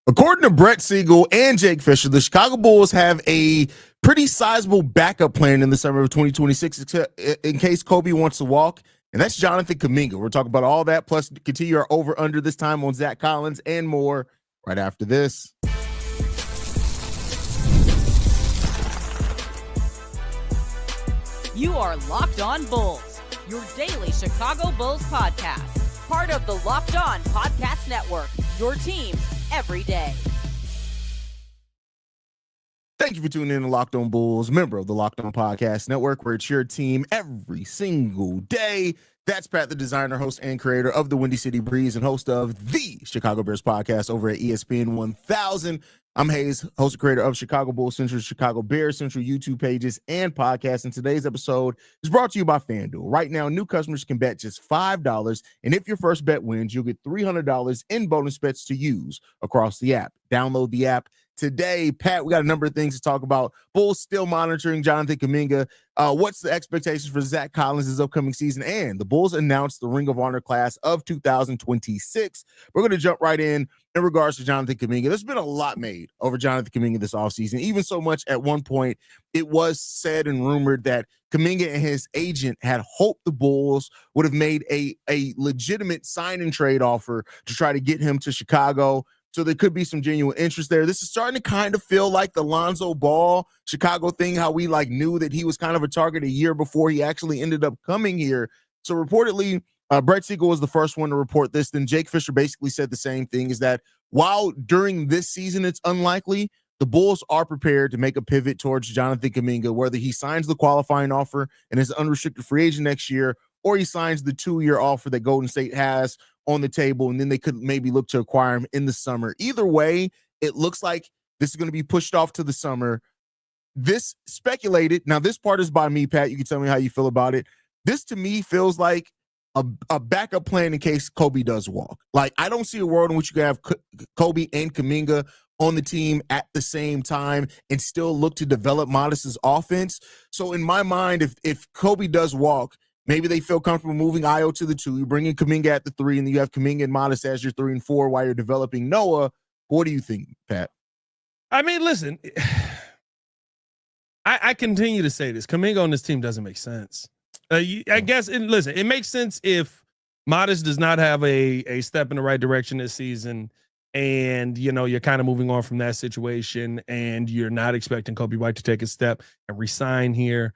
According to Brett Siegel and Jake Fisher, the Chicago Bulls have a pretty sizable backup plan in the summer of 2026 in case Coby wants to walk, and that's Jonathan Kuminga. We're talking about all that, plus continue our over-under this time on Zach Collins and more right after this. You are Locked On Bulls, your daily Chicago Bulls podcast. Part of the Locked On Podcast Network, your team every day. Thank you for tuning in to Locked On Bulls, member of the Locked On Podcast Network, where it's your team every single day. That's Pat, the designer, host, and creator of the Windy City Breeze and host of the Chicago Bears podcast over at ESPN 1000. I'm Haize, host and creator of Chicago Bulls Central, Chicago Bears Central YouTube pages and podcasts. And today's episode is brought to you by FanDuel. Right now, new customers can bet just $5. And if your first bet wins, you'll get $300 in bonus bets to use across the app. Download the app today. Pat, we got a number of things to talk about. Bulls still monitoring Jonathan Kuminga. What's the expectations for Zach Collins this upcoming season? And the Bulls announced the Ring of Honor class of 2026. We're going to jump right in regards to Jonathan Kuminga. There's been a lot made over Jonathan Kuminga this offseason, even so much at one point it was said and rumored that Kuminga and his agent had hoped the Bulls would have made a legitimate sign and trade offer to try to get him to Chicago. So there could be some genuine interest there. This is starting to kind of feel like the Lonzo Ball Chicago thing, how we knew that he was kind of a target a year before he actually ended up coming here. So reportedly, Brett Siegel was the first one to report this. Then Jake Fisher basically said the same thing, is that while during this season it's unlikely, the Bulls are prepared to make a pivot towards Jonathan Kuminga, whether he signs the qualifying offer and is an unrestricted free agent next year, or he signs the 2-year offer that Golden State has on the table, and then they could maybe look to acquire him in the summer. Either way, it looks like this is going to be pushed off to the summer. This speculated, now this part is by me, Pat, you can tell me how you feel about it. This to me feels like a backup plan in case Coby does walk. I don't see a world in which you can have Coby and Kuminga on the team at the same time and still look to develop Modest's offense. So in my mind, if Coby does walk, maybe they feel comfortable moving Io to the 2. You bring in Kuminga at the 3, and then you have Kuminga and Modest as your 3 and 4 while you're developing Noah. What do you think, Pat? I mean, listen, I continue to say this. Kuminga on this team doesn't make sense. I guess, listen, it makes sense if Modest does not have a step in the right direction this season, and you're kind of moving on from that situation, and you're not expecting Coby White to take a step and resign here.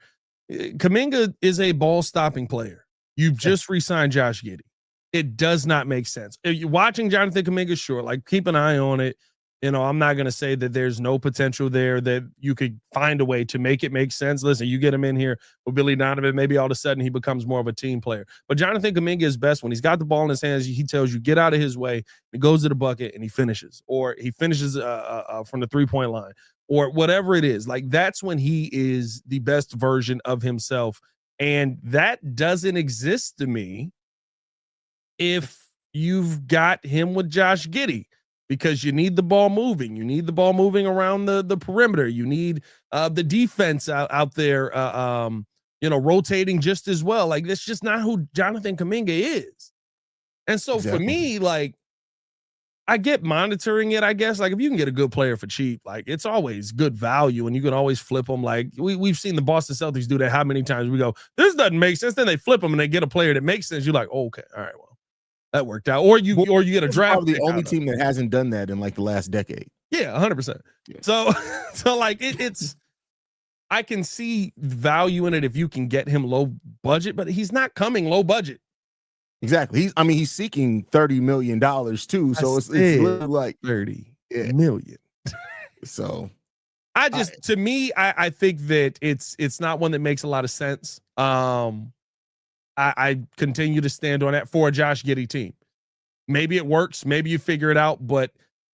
Kuminga is a ball-stopping player. You've just re-signed Josh Giddey. It does not make sense. If you're watching Jonathan Kuminga, sure, keep an eye on it. I'm not going to say that there's no potential there, that you could find a way to make it make sense. Listen, you get him in here with Billy Donovan, maybe all of a sudden he becomes more of a team player. But Jonathan Kuminga is best when he's got the ball in his hands. He tells you, get out of his way. He goes to the bucket and he finishes. Or he finishes from the three-point line. Or whatever it is. That's when he is the best version of himself. And that doesn't exist to me if you've got him with Josh Giddey. Because you need the ball moving. You need the ball moving around the perimeter. You need the defense out there, rotating just as well. That's just not who Jonathan Kuminga is. And so For me, I get monitoring it, I guess. If you can get a good player for cheap, it's always good value, and you can always flip them. We've seen the Boston Celtics do that how many times we go, this doesn't make sense. Then they flip them and they get a player that makes sense. You're like, oh, okay, all right, well. That worked out. Or you get a draft. Probably the only team that hasn't done that in the last decade. Yeah, 100%. Yeah. So it's I can see value in it if you can get him low budget, but he's not coming low budget. Exactly. He's seeking $30 million too. So it's like 30 million. So to me, I think that it's not one that makes a lot of sense. I continue to stand on that for a Josh Giddey team. Maybe it works. Maybe you figure it out, but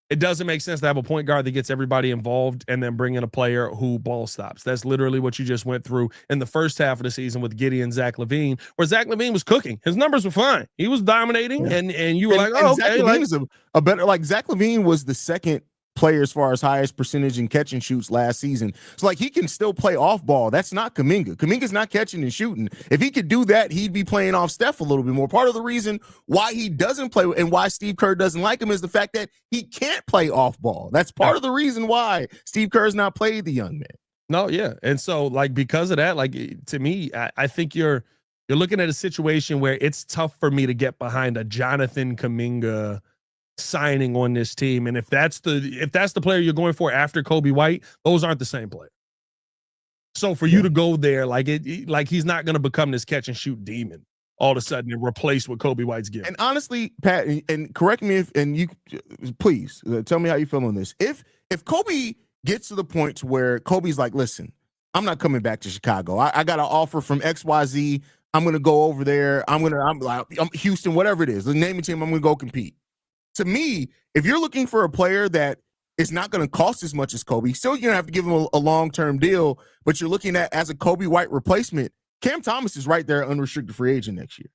it doesn't make sense to have a point guard that gets everybody involved and then bring in a player who ball stops. That's literally what you just went through in the first half of the season with Giddey and Zach LaVine, where Zach LaVine was cooking. His numbers were fine. He was dominating, and you were okay. Zach LaVine is a better, Zach LaVine was the second player as far as highest percentage in catch and shoots last season. So like he can still play off ball. That's not Kuminga. Kuminga's not catching and shooting. If he could do that, he'd be playing off Steph a little bit more. Part of the reason why he doesn't play and why Steve Kerr doesn't like him is the fact that he can't play off ball. That's part of the reason why Steve Kerr's not played the young man. No, yeah. And so like because of that, like to me, I think you're looking at a situation where it's tough for me to get behind a Jonathan Kuminga signing on this team. And if that's the player you're going for after Coby White, those aren't the same player. So for you to go there, like he's not going to become this catch and shoot demon all of a sudden and replace what Coby White's giving. And honestly, Pat, and correct me if, and you please tell me how you feel on this. If Coby gets to the point to where Kobe's like, listen, I'm not coming back to Chicago. I got an offer from XYZ. I'm going to go over there. I'm Houston, whatever it is. The name of team, I'm going to go compete. To me, if you're looking for a player that is not going to cost as much as Coby, still you're going to have to give him a long-term deal, but you're looking at as a Coby White replacement, Cam Thomas is right there unrestricted free agent next year.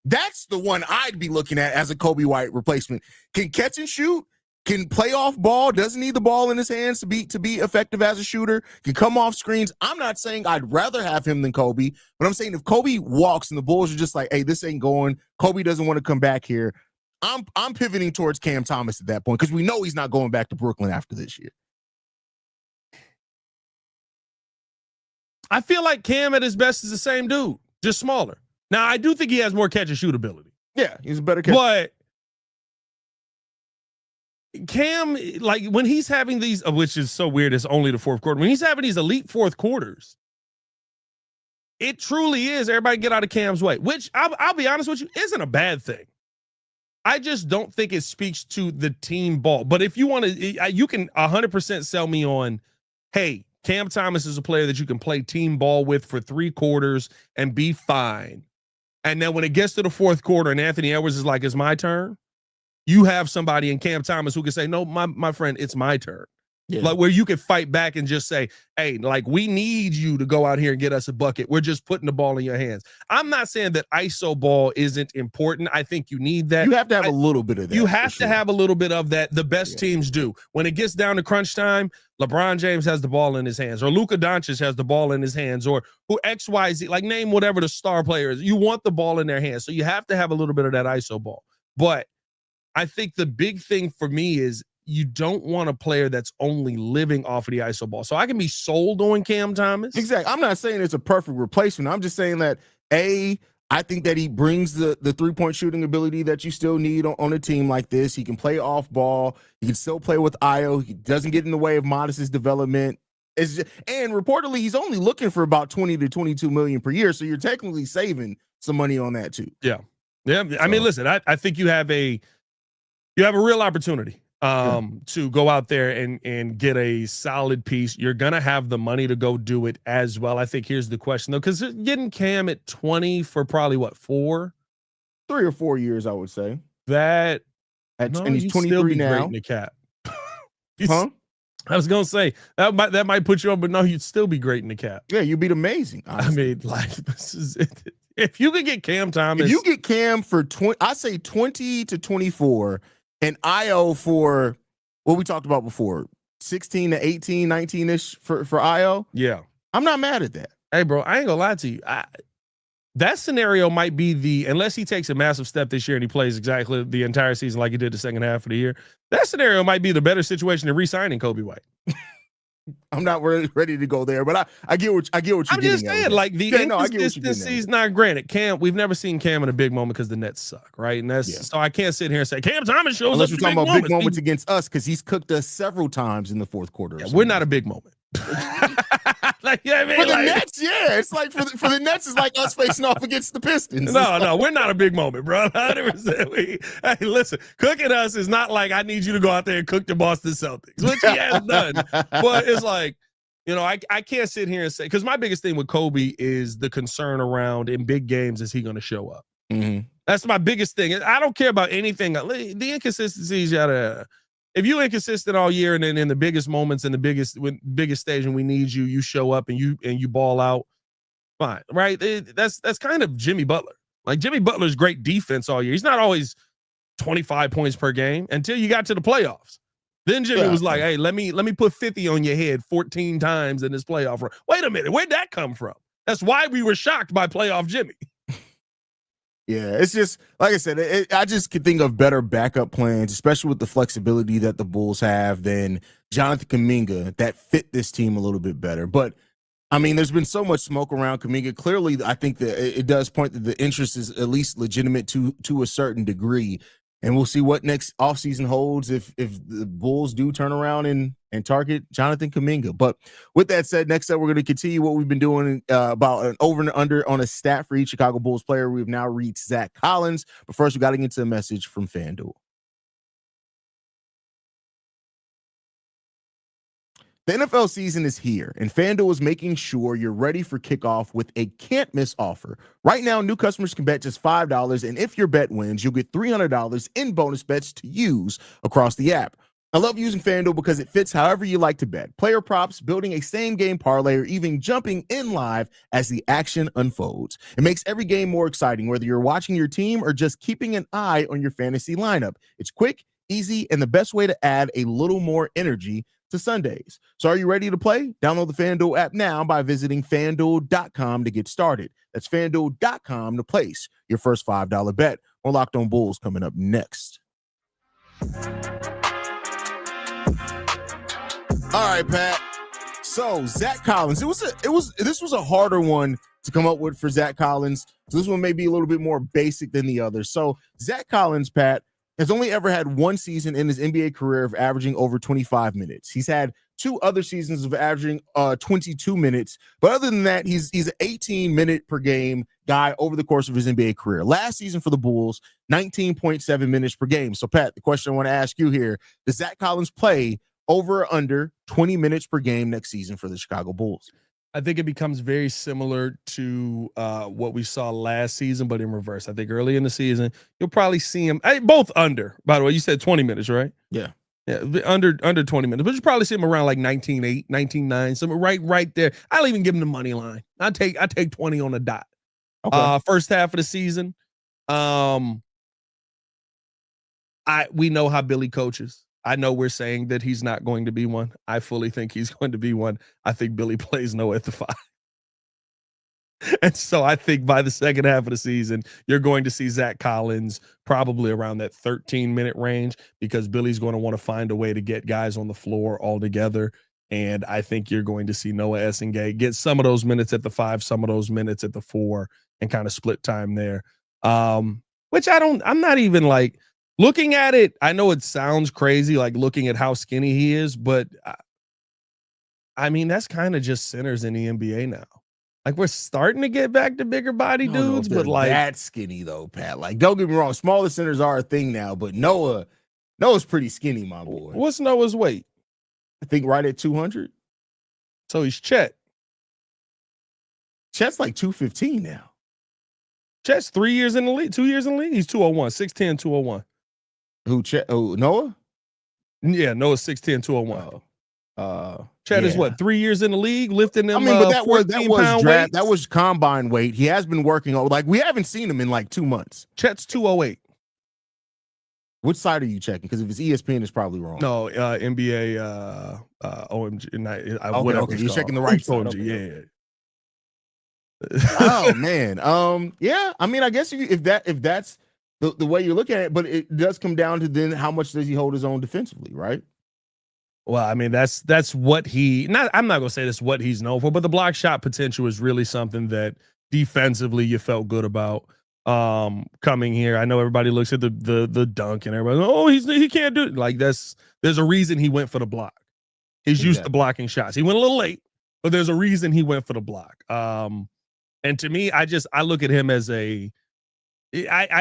That's the one I'd be looking at as a Coby White replacement. Can catch and shoot, can play off ball, doesn't need the ball in his hands to be effective as a shooter, can come off screens. I'm not saying I'd rather have him than Coby, but I'm saying if Coby walks and the Bulls are just like, hey, this ain't going, Coby doesn't want to come back here, I'm pivoting towards Cam Thomas at that point because we know he's not going back to Brooklyn after this year. I feel like Cam at his best is the same dude, just smaller. Now, I do think he has more catch and shoot ability. Yeah, he's a better catch. But Cam, like when he's having these, which is so weird, it's only the fourth quarter. When he's having these elite fourth quarters, it truly is everybody get out of Cam's way, which I'll be honest with you, isn't a bad thing. I just don't think it speaks to the team ball. But if you want to, you can 100% sell me on, hey, Cam Thomas is a player that you can play team ball with for 3 quarters and be fine. And then when it gets to the fourth quarter and Anthony Edwards is like, it's my turn, you have somebody in Cam Thomas who can say, no, my friend, it's my turn. Yeah. Like where you can fight back and just say, hey, like we need you to go out here and get us a bucket. We're just putting the ball in your hands. I'm not saying that ISO ball isn't important. I think you need that. You have to have a little bit of that. You have to have a little bit of that. The best teams do. When it gets down to crunch time, LeBron James has the ball in his hands, or Luka Doncic has the ball in his hands, or who XYZ, like name whatever the star player is. You want the ball in their hands. So you have to have a little bit of that ISO ball. But I think the big thing for me is you don't want a player that's only living off of the ISO ball. So I can be sold on Cam Thomas. Exactly. I'm not saying it's a perfect replacement. I'm just saying that, I think that he brings the three-point shooting ability that you still need on a team like this. He can play off ball. He can still play with IO. He doesn't get in the way of Modest's development. And reportedly, he's only looking for about 20 to 22 million per year. So you're technically saving some money on that too. Yeah. Yeah. I mean, listen, I think you have a real opportunity to go out there and get a solid piece. You're going to have the money to go do it as well. I think here's the question though, because getting Cam at 20 for probably what, 3 or 4 years, I would say and he's 23 now. In the cap. Huh? I was going to say that might put you up, but no, you'd still be great in the cap. Yeah. You'd be amazing. Honestly. I mean, like this is it. If you could get Cam Thomas, if you get Cam for 20 to 24, and IO for what we talked about before, 16 to 18, 19-ish for IO. Yeah. I'm not mad at that. Hey, bro, I ain't gonna lie to you. That scenario might be unless he takes a massive step this year and he plays exactly the entire season like he did the second half of the year, that scenario might be the better situation than re-signing Coby White. I'm not ready to go there, but I get what you're I'm just saying, like the inconsistency is not granted. Cam, we've never seen Cam in a big moment because the Nets suck, right? And so I can't sit here and say Cam Thomas shows unless up. Unless we're talking about big moments against us because he's cooked us several times in the fourth quarter. Yeah, we're not a big moment. Like, yeah, man, for the Nets, yeah, it's like for the Nets, it's like us facing off against the Pistons. No, we're not a big moment, bro. 100%. Hey, listen, cooking us is not like I need you to go out there and cook the Boston Celtics, which he has done. But it's like, you know, I can't sit here and say, because my biggest thing with Coby is the concern around in big games, is he going to show up? Mm-hmm. That's my biggest thing. I don't care about anything. The inconsistencies, if you're inconsistent all year and then in the biggest moments and the biggest stage and we need you, you show up and you ball out, fine, right? That's kind of Jimmy Butler. Like Jimmy Butler's great defense all year. He's not always 25 points per game until you got to the playoffs. Then Jimmy was like, hey, let me put 50 on your head 14 times in this playoff run. Wait a minute, where'd that come from? That's why we were shocked by playoff Jimmy. Yeah, it's just, like I said, I just could think of better backup plans, especially with the flexibility that the Bulls have, than Jonathan Kuminga that fit this team a little bit better. But, I mean, there's been so much smoke around Kuminga. Clearly, I think that it does point that the interest is at least legitimate to a certain degree. And we'll see what next offseason holds if the Bulls do turn around and target Jonathan Kuminga. But with that said, next up, we're going to continue what we've been doing about an over and under on a stat for each Chicago Bulls player. We've now reached Zach Collins. But first, we got to get into a message from FanDuel. The NFL season is here, and FanDuel is making sure you're ready for kickoff with a can't-miss offer. Right now, new customers can bet just $5, and if your bet wins, you'll get $300 in bonus bets to use across the app. I love using FanDuel because it fits however you like to bet. Player props, building a same-game parlay, or even jumping in live as the action unfolds. It makes every game more exciting, whether you're watching your team or just keeping an eye on your fantasy lineup. It's quick, easy, and the best way to add a little more energy to Sundays. So are you ready to play? Download the FanDuel app now by visiting FanDuel.com to get started. That's FanDuel.com to place your first $5 bet on Locked On Bulls coming up next. All right, Pat. So Zach Collins, this was a harder one to come up with for Zach Collins. So this one may be a little bit more basic than the others. So Zach Collins, Pat, has only ever had one season in his NBA career of averaging over 25 minutes. He's had two other seasons of averaging 22 minutes. But other than that, he's an 18-minute per game guy over the course of his NBA career. Last season for the Bulls, 19.7 minutes per game. So, Pat, the question I want to ask you here, does Zach Collins play over or under 20 minutes per game next season for the Chicago Bulls? I think it becomes very similar to what we saw last season, but in reverse. I think early in the season, you'll probably see him both under. By the way, you said 20 minutes, right? Yeah. Under 20 minutes, but you probably see him around like 19.8, 19.9, something right there. I'll even give him the money line. I take 20 on the dot. Okay. First half of the season, we know how Billy coaches. I know we're saying that he's not going to be one. I fully think he's going to be one. I think Billy plays Noah at the 5. And so I think by the second half of the season, you're going to see Zach Collins probably around that 13-minute range because Billy's going to want to find a way to get guys on the floor all together. And I think you're going to see Noah Essengate get some of those minutes at the 5, some of those minutes at the 4, and kind of split time there. Which I'm not even like, looking at it, I know it sounds crazy, like looking at how skinny he is, but I mean, that's kind of just centers in the NBA now. Like, we're starting to get back to bigger body dudes, but like that skinny though, Pat. Like, don't get me wrong, smaller centers are a thing now, but Noah's pretty skinny, my boy. What's Noah's weight? I think right at 200. So he's Chet. Chet's like 215 now. Chet's 3 years in the league, 2 years in the league. He's 201, 6'10", 201. Who, Chet? Oh, Noah? Yeah, Noah's 6'10", 201. Chet is what, 3 years in the league, lifting them. I mean, but that was draft. Weights? That was combine weight. He has been working on, like, we haven't seen him in like 2 months. Chet's 208. Which side are you checking? Because if it's ESPN, it's probably wrong. No, NBA, OMG. Okay. You're checking the right side. OMG, yeah. Oh man. Yeah. I mean, I guess if that's the way you look at it, but it does come down to then how much does he hold his own defensively, right? Well, I mean, that's what I'm not gonna say that's what he's known for, but the block shot potential is really something that defensively you felt good about coming here. I know everybody looks at the dunk and everybody, he can't do it. Like, there's a reason he went for the block. He's used to blocking shots. He went a little late, but there's a reason he went for the block. And to me, I look at him as I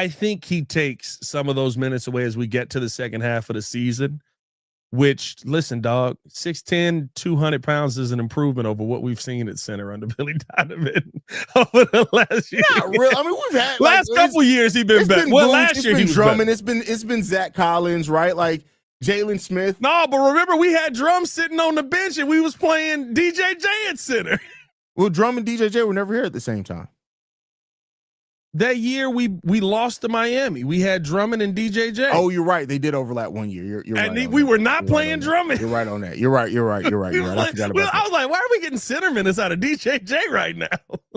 think he takes some of those minutes away as we get to the second half of the season, which, listen, dog, 6'10", 200 pounds is an improvement over what we've seen at center under Billy Donovan over the last year. Not real. I mean, we've had last couple years he's been better. Well, last year he was Drummond. It's been Zach Collins, right? Like Jalen Smith. No, but remember we had Drum sitting on the bench and we was playing DJJ at center. Well, Drum and DJJ were never here at the same time. that year we lost to Miami. We had Drummond and DJJ. Oh, you're right. They did overlap one year. You're right. And we were not playing right Drummond. You're right on that. You're right. I forgot about that. I was like, why are we getting center minutes out of DJJ right now?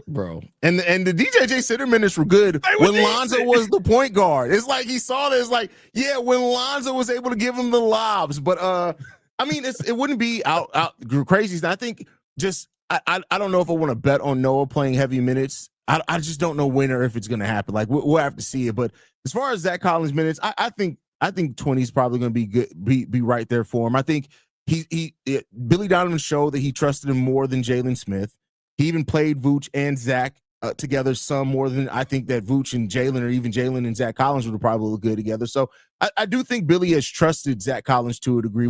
Bro. And the DJJ center minutes were good when Lonzo was the point guard. It's like he saw this, like, yeah, when Lonzo was able to give him the lobs. But I mean, it wouldn't be out crazy. I think just I don't know if I want to bet on Noah playing heavy minutes. I just don't know when or if it's going to happen. Like we'll have to see it. But as far as Zach Collins minutes, I think 20 is probably going to be good, be right there for him. I think Billy Donovan showed that he trusted him more than Jalen Smith. He even played Vooch and Zach together some more than I think that Vooch and Jalen, or even Jalen and Zach Collins, would probably look good together. So I do think Billy has trusted Zach Collins to a degree,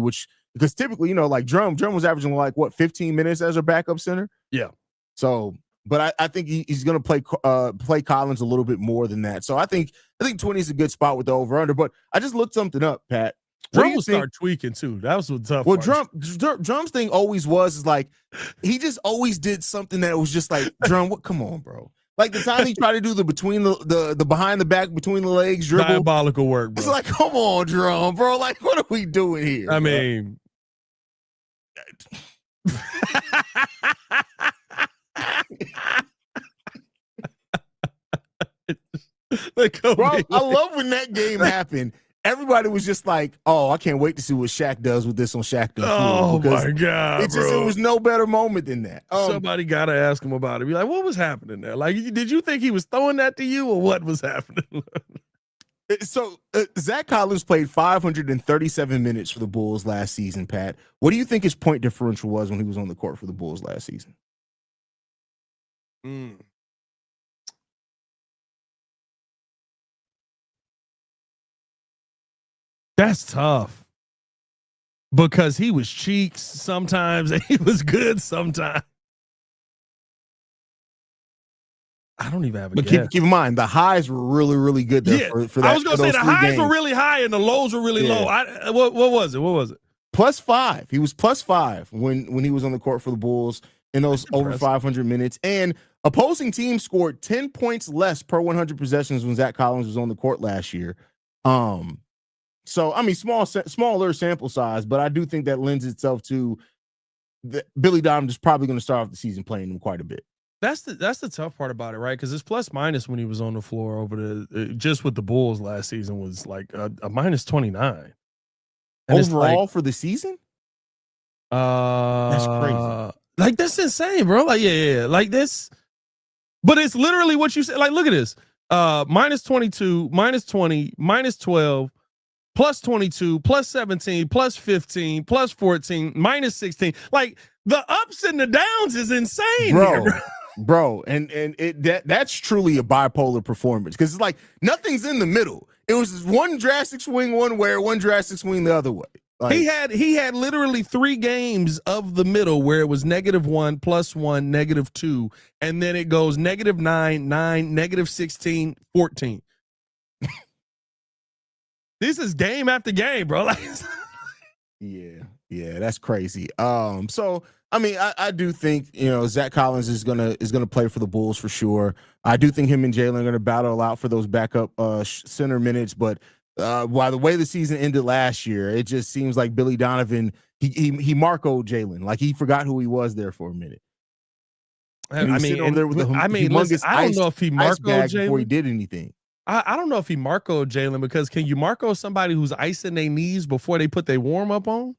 because typically, like Drum was averaging 15 minutes as a backup center. Yeah. So, but I think he's going to play Collins a little bit more than that. So I think 20 is a good spot with the over under. But I just looked something up, Pat. Drum will start tweaking too. That was what's tough. Well, Drum's thing always was like he just always did something that was just like, Drum, what? Come on, bro. Like the time he tried to do the between the behind the back, between the legs dribble. Diabolical work, bro. It's like, come on, Drum, bro. Like, what are we doing here? I mean, bro, I love when that game happened. Everybody was just like, "Oh, I can't wait to see what Shaq does with this on Shaq." Oh my god, it was no better moment than that. Somebody gotta ask him about it. Be like, what was happening there? Like, did you think he was throwing that to you, or what was happening? So Zach Collins played 537 minutes for the Bulls last season. Pat, what do you think his point differential was when he was on the court for the Bulls last season? That's tough because he was cheeks sometimes and he was good sometimes. I don't even have a guess. Keep in mind, the highs were really, really good there for that. I was going to say the highs were really high and the lows were really low. What was it? What was it? +5. He was +5 when he was on the court for the Bulls in those over 500 minutes. And opposing teams scored 10 points less per 100 possessions when Zach Collins was on the court last year. So, I mean, smaller sample size, but I do think that lends itself to Billy Donovan is probably going to start off the season playing him quite a bit. That's the tough part about it, right? Because his plus minus when he was on the floor over just with the Bulls last season was like a -29. And overall for the season? That's crazy. Like, that's insane, bro. Like, yeah. Like this, but it's literally what you said. Like, look at this. -22, -20, -12. +22, +17, +15, +14, -16. Like, the ups and the downs is insane, bro. And that's truly a bipolar performance, because it's like nothing's in the middle. It was one drastic swing one way, one drastic swing the other way. Like, he had literally 3 games of the middle where it was -1, +1, -2, and then it goes -9, 9, -16, 14. This is game after game, bro. Like, yeah, that's crazy. So I mean, I do think, Zach Collins is gonna play for the Bulls for sure. I do think him and Jalen are gonna battle out for those backup center minutes. But while the way the season ended last year, it just seems like Billy Donovan he Marco'd Jalen, like he forgot who he was there for a minute. I mean, listen, I don't know if he Marco'd Jalen before he did anything. I don't know if he Marco'd Jalen, because can you Marco somebody who's icing their knees before they put their warm up on?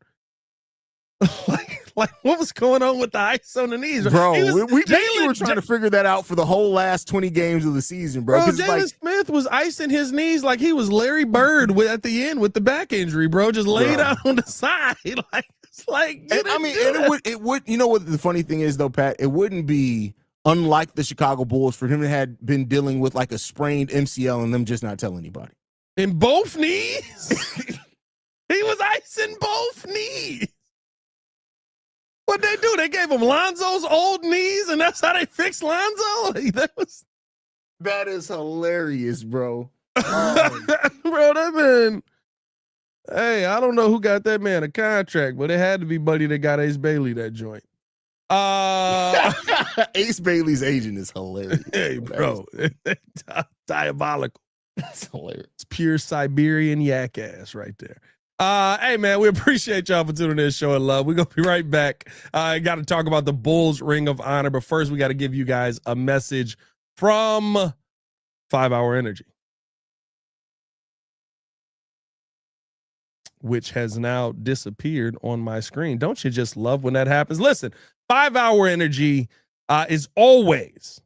like what was going on with the ice on the knees, bro? We were trying to figure that out for the whole last 20 games of the season, bro. Jalen Smith was icing his knees like he was Larry Bird at the end with the back injury, bro. Just laid out on the side, like it's like. It would. You know what the funny thing is though, Pat? It wouldn't be unlike the Chicago Bulls for him to have been dealing with like a sprained MCL and them just not tell anybody. In both knees? He was icing both knees. What'd they do? They gave him Lonzo's old knees, and that's how they fixed Lonzo? Like, that is hilarious, bro. Bro, that man. Hey, I don't know who got that man a contract, but it had to be Buddy that got Ace Bailey that joint. Ace Bailey's agent is hilarious. Hey, bro. Diabolical. That's hilarious. It's pure Siberian yak ass right there. Hey, man, we appreciate y'all for tuning in, showing love. We're going to be right back. I got to talk about the Bulls Ring of Honor, but first we got to give you guys a message from 5 Hour Energy, which has now disappeared on my screen. Don't you just love when that happens? Listen, 5 Hour Energy is always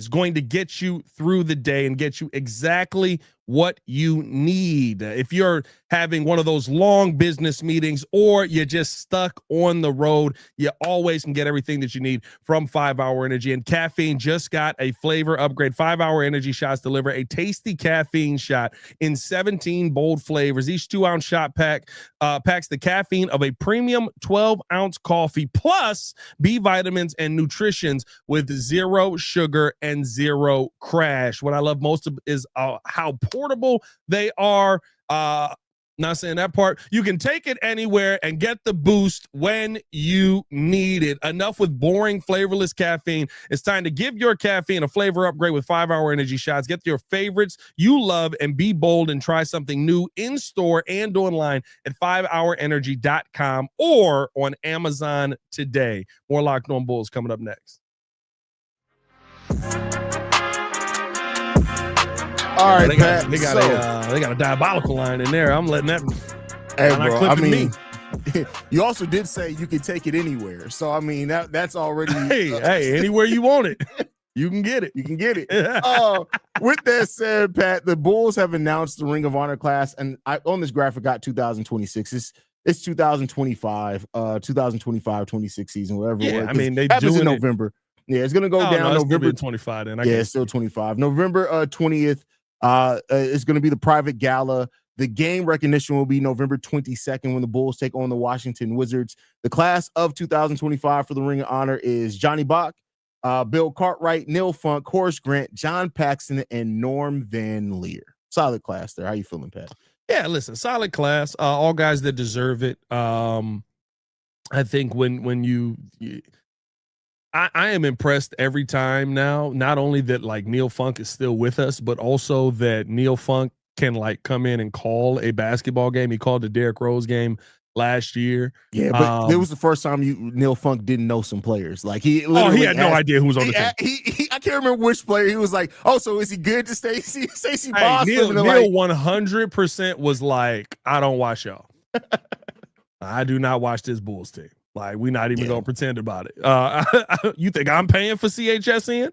going to get you through the day and get you exactly what you need. If you're having one of those long business meetings or you're just stuck on the road, you always can get everything that you need from 5 Hour Energy. And caffeine just got a flavor upgrade. 5 Hour Energy shots deliver a tasty caffeine shot in 17 bold flavors. Each 2-ounce shot pack packs the caffeine of a premium 12-ounce coffee plus B vitamins and nutritions with zero sugar and zero crash. What I love most of is how portable they are. Not saying that part. You can take it anywhere and get the boost when you need it. Enough with boring, flavorless caffeine. It's time to give your caffeine a flavor upgrade with 5 Hour Energy shots. Get your favorites you love and be bold and try something new in store and online at 5hourenergy.com or on Amazon today. More Locked On Bulls coming up next. All right, they got a diabolical line in there. I'm letting that. Hey, bro. I mean, you also did say you could take it anywhere. So I mean, that's already. Hey, anywhere you want it, you can get it. You can get it. With that said, Pat, the Bulls have announced the Ring of Honor class, and I on this graphic got 2026. It's 2025, 2025-26 season, whatever. Yeah, I mean, they happens doing in November. Yeah, it's gonna go down November 25. Then it's still 25. November 20th. It's going to be the private gala. The game recognition will be November 22nd when the Bulls take on the Washington Wizards. The class of 2025 for the Ring of Honor is Johnny Bach, Bill Cartwright, Neil Funk, Horace Grant, John Paxson, and Norm Van Leer. Solid class there. How you feeling, Pat? Yeah, listen, solid class. All guys that deserve it. I think when you I am impressed every time now, not only that like Neil Funk is still with us, but also that Neil Funk can like come in and call a basketball game. He called the Derrick Rose game last year. Yeah, but it was the first time Neil Funk didn't know some players. Like he had no idea who was on the team. I can't remember which player. He was like, "Oh, so is he good to Stacey Hey, Neil like, 100% was like, I don't watch y'all. I do not watch this Bulls team. Like, we're not even gonna pretend about it. You think I'm paying for CHSN?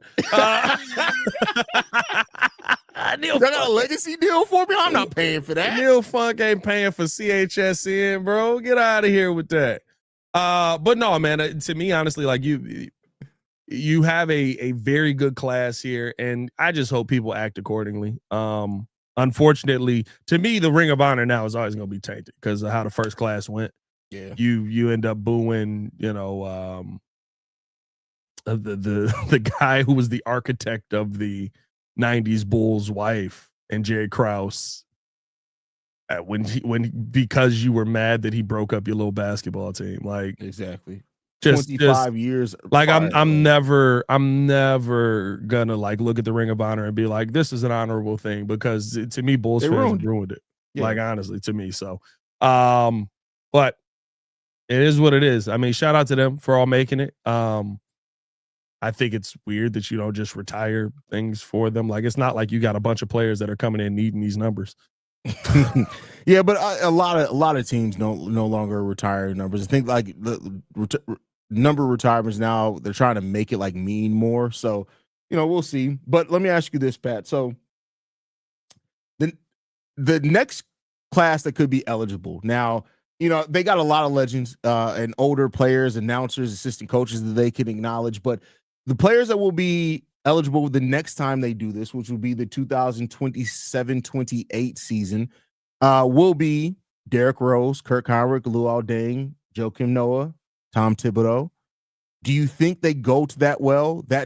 Neil Funk got a legacy deal for me. I'm not paying for that. Neil Funk ain't paying for CHSN, bro. Get out of here with that. But no, man. To me, honestly, like you have a very good class here, and I just hope people act accordingly. Unfortunately, to me, the Ring of Honor now is always gonna be tainted because of how the first class went. Yeah, you end up booing, the guy who was the architect of the 90s Bulls wife and Jerry Krause because you were mad that he broke up your little basketball team. Like exactly. 25 years. Like I'm never gonna like look at the Ring of Honor and be like, this is an honorable thing, because to me, Bulls fans ruined it. Yeah. Like honestly, to me. So but it is what it is. I mean, shout out to them for all making it. I think it's weird that you don't just retire things for them. Like, it's not like you got a bunch of players that are coming in needing these numbers. Yeah, but a lot of teams no longer retire numbers. I think like the number of retirements now, they're trying to make it like mean more. So, we'll see. But let me ask you this, Pat. So the next class that could be eligible now, they got a lot of legends and older players, announcers, assistant coaches that they can acknowledge. But the players that will be eligible the next time they do this, which will be the 2027-28 season, will be Derrick Rose, Kirk Hinrich, Luol Deng, Joakim Noah, Tom Thibodeau. Do you think they go to that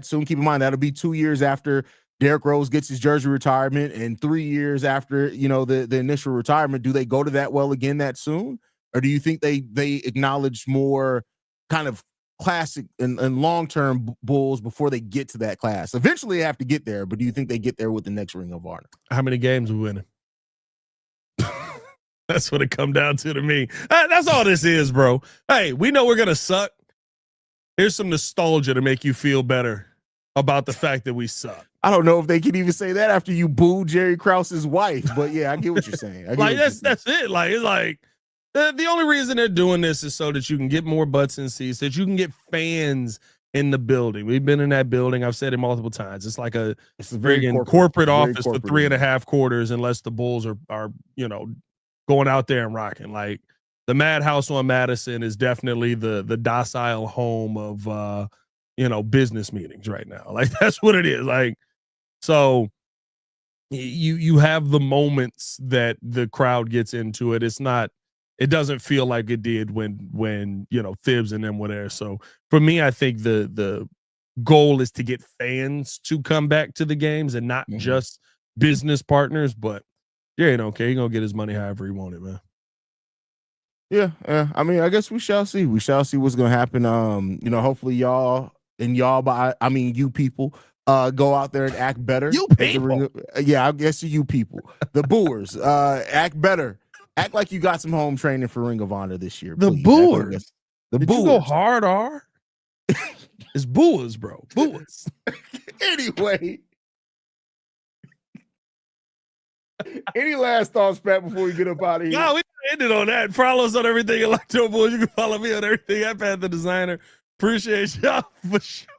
soon? Keep in mind, that'll be 2 years after Derrick Rose gets his jersey retirement and 3 years after, the initial retirement. Do they go to that well again that soon? Or do you think they acknowledge more kind of classic and long-term Bulls before they get to that class? Eventually they have to get there, but do you think they get there with the next Ring of Honor? How many games we winning? That's what it come down to me. That's all this is, bro. Hey, we know we're going to suck. Here's some nostalgia to make you feel better about the fact that we suck. I don't know if they can even say that after you boo Jerry Krause's wife, but yeah, I get what you're saying. Like that's it. Like it's like the only reason they're doing this is so that you can get more butts in seats, that you can get fans in the building. We've been in that building. I've said it multiple times. It's like it's a very corporate office for 3.5 quarters, unless the Bulls are going out there and rocking. Like the Madhouse on Madison is definitely the docile home of business meetings right now. Like that's what it is. Like, so you have the moments that the crowd gets into it. It doesn't feel like it did when Thibs and them were there. So for me, I think the goal is to get fans to come back to the games and not just business partners. But Jerry don't care. He's gonna get his money however he wanted, man. Yeah. I mean, I guess we shall see. We shall see what's gonna happen. Hopefully you people go out there and act better. You people. Yeah, I guess you people. The Boers, act better. Act like you got some home training for Ring of Honor this year. The Boers. Did you go hard, R? It's Boers, bro. Boers. Anyway. Any last thoughts, Pat, before we get up out of here? No, we ended on that. Follow us on everything at Locked On Bulls. You can follow me on everything at Pat the Designer. Appreciate y'all for sure.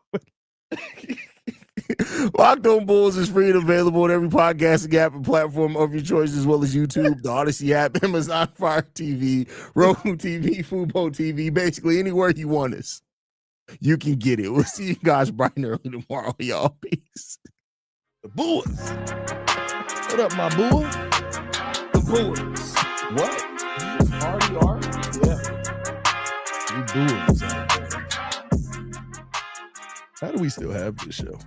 Locked On Bulls is free and available on every podcasting app and platform of your choice, as well as YouTube, the Odyssey app, Amazon Fire TV, Roku TV, Fubo TV, basically anywhere you want us. You can get it. We'll see you guys bright and early tomorrow, y'all. Peace. The Bulls. What up, my boy? The Bulls. What? RDR? Yeah. You Bulls out there. How do we still have this show?